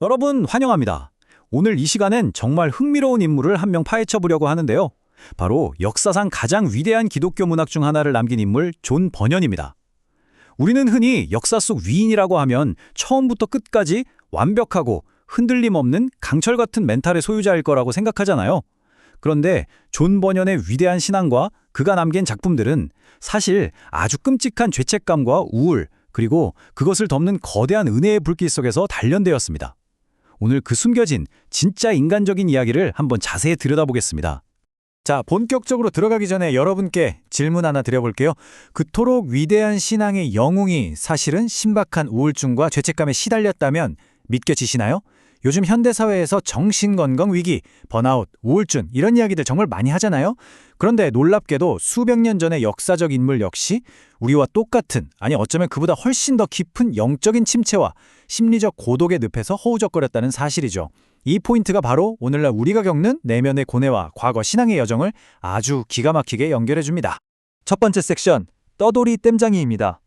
여러분 환영합니다. 오늘 이 시간엔 정말 흥미로운 인물을 한 명 파헤쳐 보려고 하는데요. 바로 역사상 가장 위대한 기독교 문학 중 하나를 남긴 인물 존 버년입니다. 우리는 흔히 역사 속 위인이라고 하면 처음부터 끝까지 완벽하고 흔들림 없는 강철 같은 멘탈의 소유자일 거라고 생각하잖아요. 그런데 존 버년의 위대한 신앙과 그가 남긴 작품들은 사실 아주 끔찍한 죄책감과 우울, 그리고 그것을 덮는 거대한 은혜의 불길 속에서 단련되었습니다. 오늘 그 숨겨진 진짜 인간적인 이야기를 한번 자세히 들여다보겠습니다. 자, 본격적으로 들어가기 전에 여러분께 질문 하나 드려볼게요. 그토록 위대한 신앙의 영웅이 사실은 신박한 우울증과 죄책감에 시달렸다면 믿겨지시나요? 요즘 현대사회에서 정신건강 위기, 번아웃, 우울증 이런 이야기들 정말 많이 하잖아요. 그런데 놀랍게도 수백 년 전의 역사적 인물 역시 우리와 똑같은, 아니 어쩌면 그보다 훨씬 더 깊은 영적인 침체와 심리적 고독의 늪에서 허우적거렸다는 사실이죠. 이 포인트가 바로 오늘날 우리가 겪는 내면의 고뇌와 과거 신앙의 여정을 아주 기가 막히게 연결해줍니다. 첫 번째 섹션, 떠돌이 땜장이입니다.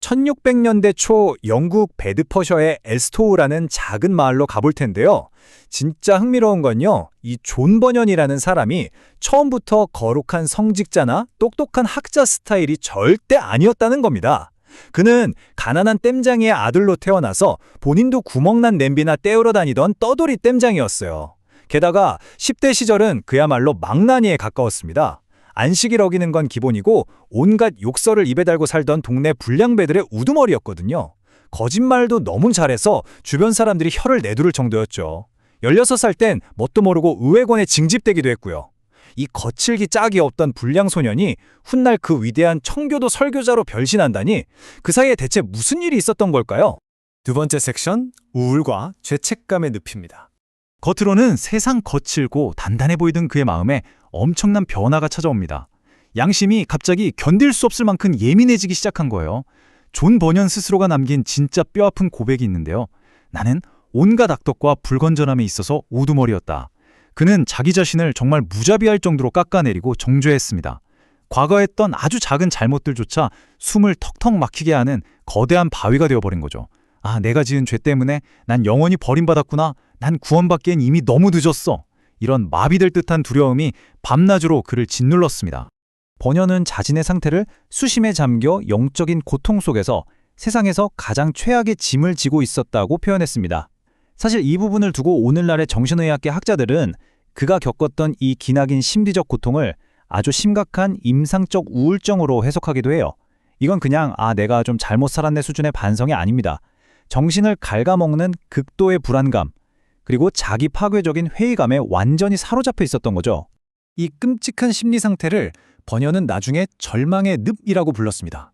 1600년대 초 영국 베드퍼셔의 엘스토우라는 작은 마을로 가볼 텐데요. 진짜 흥미로운 건요, 이 존 버년이라는 사람이 처음부터 거룩한 성직자나 똑똑한 학자 스타일이 절대 아니었다는 겁니다. 그는 가난한 땜장이의 아들로 태어나서 본인도 구멍난 냄비나 떼우러 다니던 떠돌이 땜장이었어요. 게다가 10대 시절은 그야말로 망나니에 가까웠습니다. 안식일 어기는 건 기본이고 온갖 욕설을 입에 달고 살던 동네 불량배들의 우두머리였거든요. 거짓말도 너무 잘해서 주변 사람들이 혀를 내두를 정도였죠. 16살 땐 뭣도 모르고 의회관에 징집되기도 했고요. 이 거칠기 짝이 없던 불량소년이 훗날 그 위대한 청교도 설교자로 변신한다니, 그 사이에 대체 무슨 일이 있었던 걸까요? 두 번째 섹션, 우울과 죄책감의 늪입니다. 겉으로는 세상 거칠고 단단해 보이던 그의 마음에 엄청난 변화가 찾아옵니다. 양심이 갑자기 견딜 수 없을 만큼 예민해지기 시작한 거예요. 존 버년 스스로가 남긴 진짜 뼈아픈 고백이 있는데요. 나는 온갖 악덕과 불건전함에 있어서 우두머리였다. 그는 자기 자신을 정말 무자비할 정도로 깎아내리고 정죄했습니다. 과거에 했던 아주 작은 잘못들조차 숨을 턱턱 막히게 하는 거대한 바위가 되어버린 거죠. 아, 내가 지은 죄 때문에 난 영원히 버림받았구나. 난 구원받기엔 이미 너무 늦었어. 이런 마비될 듯한 두려움이 밤낮으로 그를 짓눌렀습니다. 버년은 자신의 상태를 수심에 잠겨 영적인 고통 속에서 세상에서 가장 최악의 짐을 지고 있었다고 표현했습니다. 사실 이 부분을 두고 오늘날의 정신의학계 학자들은 그가 겪었던 이 기나긴 심리적 고통을 아주 심각한 임상적 우울증으로 해석하기도 해요. 이건 그냥 내가 좀 잘못 살았네 수준의 반성이 아닙니다. 정신을 갉아먹는 극도의 불안감, 그리고 자기 파괴적인 회의감에 완전히 사로잡혀 있었던 거죠. 이 끔찍한 심리 상태를 버년은 나중에 절망의 늪이라고 불렀습니다.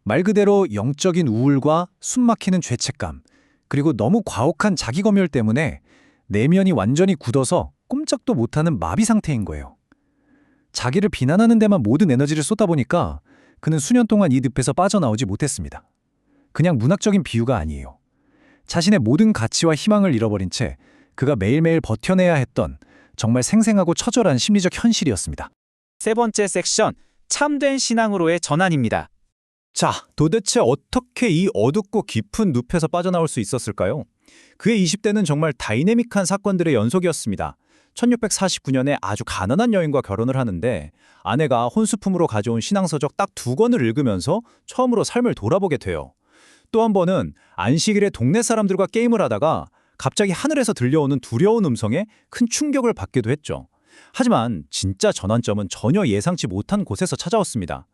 말 그대로 영적인 우울과 숨막히는 죄책감, 그리고 너무 과혹한 자기 검열 때문에 내면이 완전히 굳어서 꼼짝도 못하는 마비 상태인 거예요. 자기를 비난하는 데만 모든 에너지를 쏟다 보니까 그는 수년 동안 이 늪에서 빠져나오지 못했습니다. 그냥 문학적인 비유가 아니에요. 자신의 모든 가치와 희망을 잃어버린 채 그가 매일매일 버텨내야 했던 정말 생생하고 처절한 심리적 현실이었습니다. 세 번째 섹션, 참된 신앙으로의 전환입니다. 자, 도대체 어떻게 이 어둡고 깊은 늪에서 빠져나올 수 있었을까요? 그의 20대는 정말 다이내믹한 사건들의 연속이었습니다. 1649년에 아주 가난한 여인과 결혼을 하는데 아내가 혼수품으로 가져온 신앙서적 딱 2권을 읽으면서 처음으로 삶을 돌아보게 돼요. 또 한 번은 안식일에 동네 사람들과 게임을 하다가 갑자기 하늘에서 들려오는 두려운 음성에 큰 충격을 받기도 했죠. 하지만 진짜 전환점은 전혀 예상치 못한 곳에서 찾아왔습니다.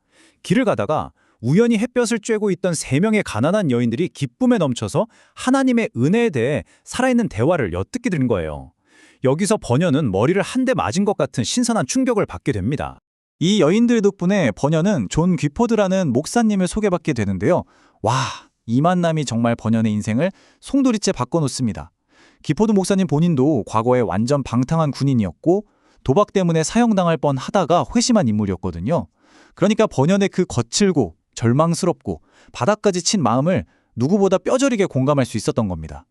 길을 가다가 우연히 햇볕을 쬐고 있던 3명의 가난한 여인들이 기쁨에 넘쳐서 하나님의 은혜에 대해 살아있는 대화를 엿듣게 된 거예요. 여기서 버년은 머리를 한 대 맞은 것 같은 신선한 충격을 받게 됩니다. 이 여인들 덕분에 버년은 존 귀포드라는 목사님을 소개받게 되는데요. 와, 이 만남이 정말 버년의 인생을 송두리째 바꿔놓습니다. 귀포드 목사님 본인도 과거에 완전 방탕한 군인이었고 도박 때문에 사형당할 뻔하다가 회심한 인물이었거든요. 그러니까 버년의 그 거칠고 절망스럽고 바닥까지 친 마음을 누구보다 뼈저리게 공감할 수 있었던 겁니다.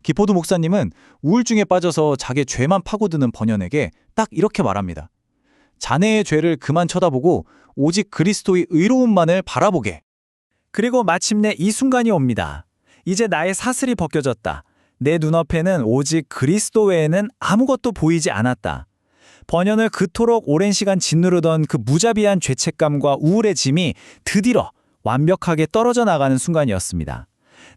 귀포드 목사님은 우울증에 빠져서 자기의 죄만 파고드는 버년에게 딱 이렇게 말합니다. 자네의 죄를 그만 쳐다보고 오직 그리스도의 의로움만을 바라보게. 그리고 마침내 이 순간이 옵니다. 이제 나의 사슬이 벗겨졌다. 내 눈앞에는 오직 그리스도 외에는 아무것도 보이지 않았다. 번연을 그토록 오랜 시간 짓누르던 그 무자비한 죄책감과 우울의 짐이 드디어 완벽하게 떨어져 나가는 순간이었습니다.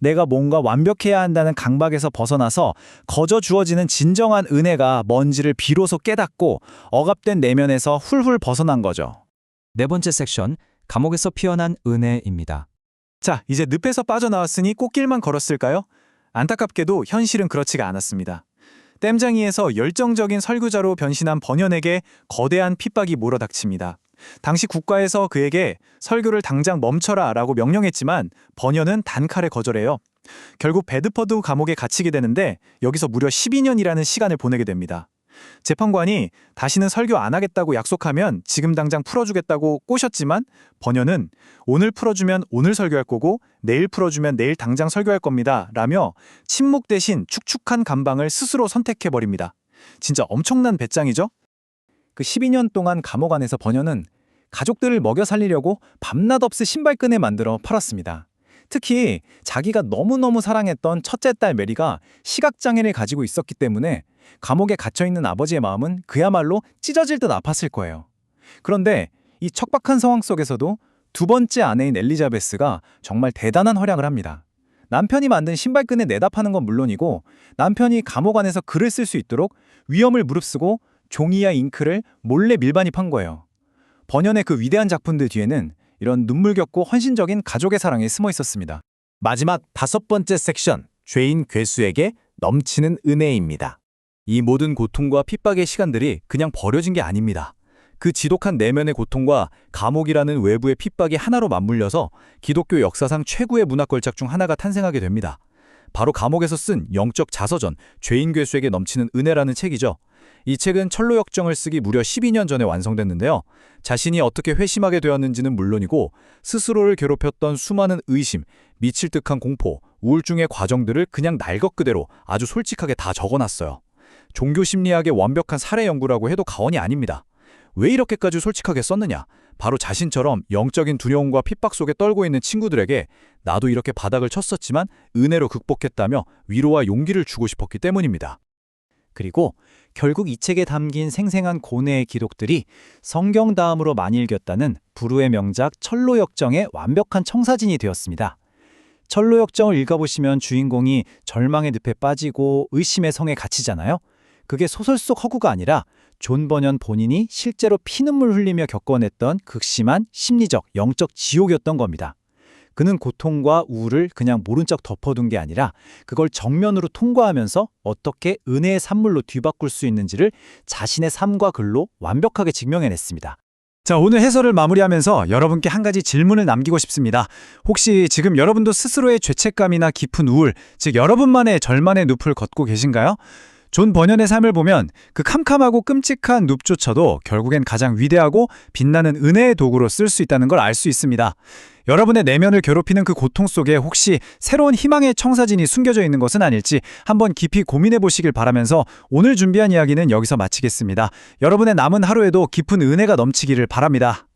내가 뭔가 완벽해야 한다는 강박에서 벗어나서 거저 주어지는 진정한 은혜가 뭔지를 비로소 깨닫고 억압된 내면에서 훌훌 벗어난 거죠. 네 번째 섹션, 감옥에서 피어난 은혜입니다. 자, 이제 늪에서 빠져나왔으니 꽃길만 걸었을까요? 안타깝게도 현실은 그렇지가 않았습니다. 댐장이에서 열정적인 설교자로 변신한 번연에게 거대한 핍박이 몰아닥칩니다. 당시 국가에서 그에게 설교를 당장 멈춰라 라고 명령했지만 번연은 단칼에 거절해요. 결국 베드퍼드 감옥에 갇히게 되는데 여기서 무려 12년이라는 시간을 보내게 됩니다. 재판관이 다시는 설교 안 하겠다고 약속하면 지금 당장 풀어주겠다고 꼬셨지만 번연은 오늘 풀어주면 오늘 설교할 거고 내일 풀어주면 내일 당장 설교할 겁니다 라며 침묵 대신 축축한 감방을 스스로 선택해버립니다. 진짜 엄청난 배짱이죠? 그 12년 동안 감옥 안에서 번연은 가족들을 먹여 살리려고 밤낮 없이 신발끈을 만들어 팔았습니다. 특히 자기가 너무너무 사랑했던 첫째 딸 메리가 시각장애를 가지고 있었기 때문에 감옥에 갇혀있는 아버지의 마음은 그야말로 찢어질 듯 아팠을 거예요. 그런데 이 척박한 상황 속에서도 두 번째 아내인 엘리자베스가 정말 대단한 활약을 합니다. 남편이 만든 신발끈에 내다 파는 건 물론이고 남편이 감옥 안에서 글을 쓸 수 있도록 위험을 무릅쓰고 종이와 잉크를 몰래 밀반입한 거예요. 번연의 그 위대한 작품들 뒤에는 이런 눈물겹고 헌신적인 가족의 사랑이 숨어 있었습니다. 마지막 다섯 번째 섹션, 죄인 괴수에게 넘치는 은혜입니다. 이 모든 고통과 핍박의 시간들이 그냥 버려진 게 아닙니다. 그 지독한 내면의 고통과 감옥이라는 외부의 핍박이 하나로 맞물려서 기독교 역사상 최고의 문학 걸작 중 하나가 탄생하게 됩니다. 바로 감옥에서 쓴 영적 자서전, 죄인 괴수에게 넘치는 은혜라는 책이죠. 이 책은 철로 역정을 쓰기 무려 12년 전에 완성됐는데요. 자신이 어떻게 회심하게 되었는지는 물론이고 스스로를 괴롭혔던 수많은 의심, 미칠 듯한 공포, 우울증의 과정들을 그냥 날 것 그대로 아주 솔직하게 다 적어놨어요. 종교 심리학의 완벽한 사례 연구라고 해도 과언이 아닙니다. 왜 이렇게까지 솔직하게 썼느냐? 바로 자신처럼 영적인 두려움과 핍박 속에 떨고 있는 친구들에게 나도 이렇게 바닥을 쳤었지만 은혜로 극복했다며 위로와 용기를 주고 싶었기 때문입니다. 그리고 결국 이 책에 담긴 생생한 고뇌의 기록들이 성경 다음으로 많이 읽혔다는 불후의 명작 철로역정의 완벽한 청사진이 되었습니다. 철로역정을 읽어보시면 주인공이 절망의 늪에 빠지고 의심의 성에 갇히잖아요. 그게 소설 속 허구가 아니라 존 버년 본인이 실제로 피눈물 흘리며 겪어냈던 극심한 심리적, 영적 지옥이었던 겁니다. 그는 고통과 우울을 그냥 모른 척 덮어둔 게 아니라 그걸 정면으로 통과하면서 어떻게 은혜의 산물로 뒤바꿀 수 있는지를 자신의 삶과 글로 완벽하게 증명해냈습니다. 자, 오늘 해설을 마무리하면서 여러분께 한 가지 질문을 남기고 싶습니다. 혹시 지금 여러분도 스스로의 죄책감이나 깊은 우울, 즉 여러분만의 절망의 늪을 걷고 계신가요? 존 버년의 삶을 보면 그 캄캄하고 끔찍한 늪조차도 결국엔 가장 위대하고 빛나는 은혜의 도구로 쓸 수 있다는 걸 알 수 있습니다. 여러분의 내면을 괴롭히는 그 고통 속에 혹시 새로운 희망의 청사진이 숨겨져 있는 것은 아닐지 한번 깊이 고민해 보시길 바라면서 오늘 준비한 이야기는 여기서 마치겠습니다. 여러분의 남은 하루에도 깊은 은혜가 넘치기를 바랍니다.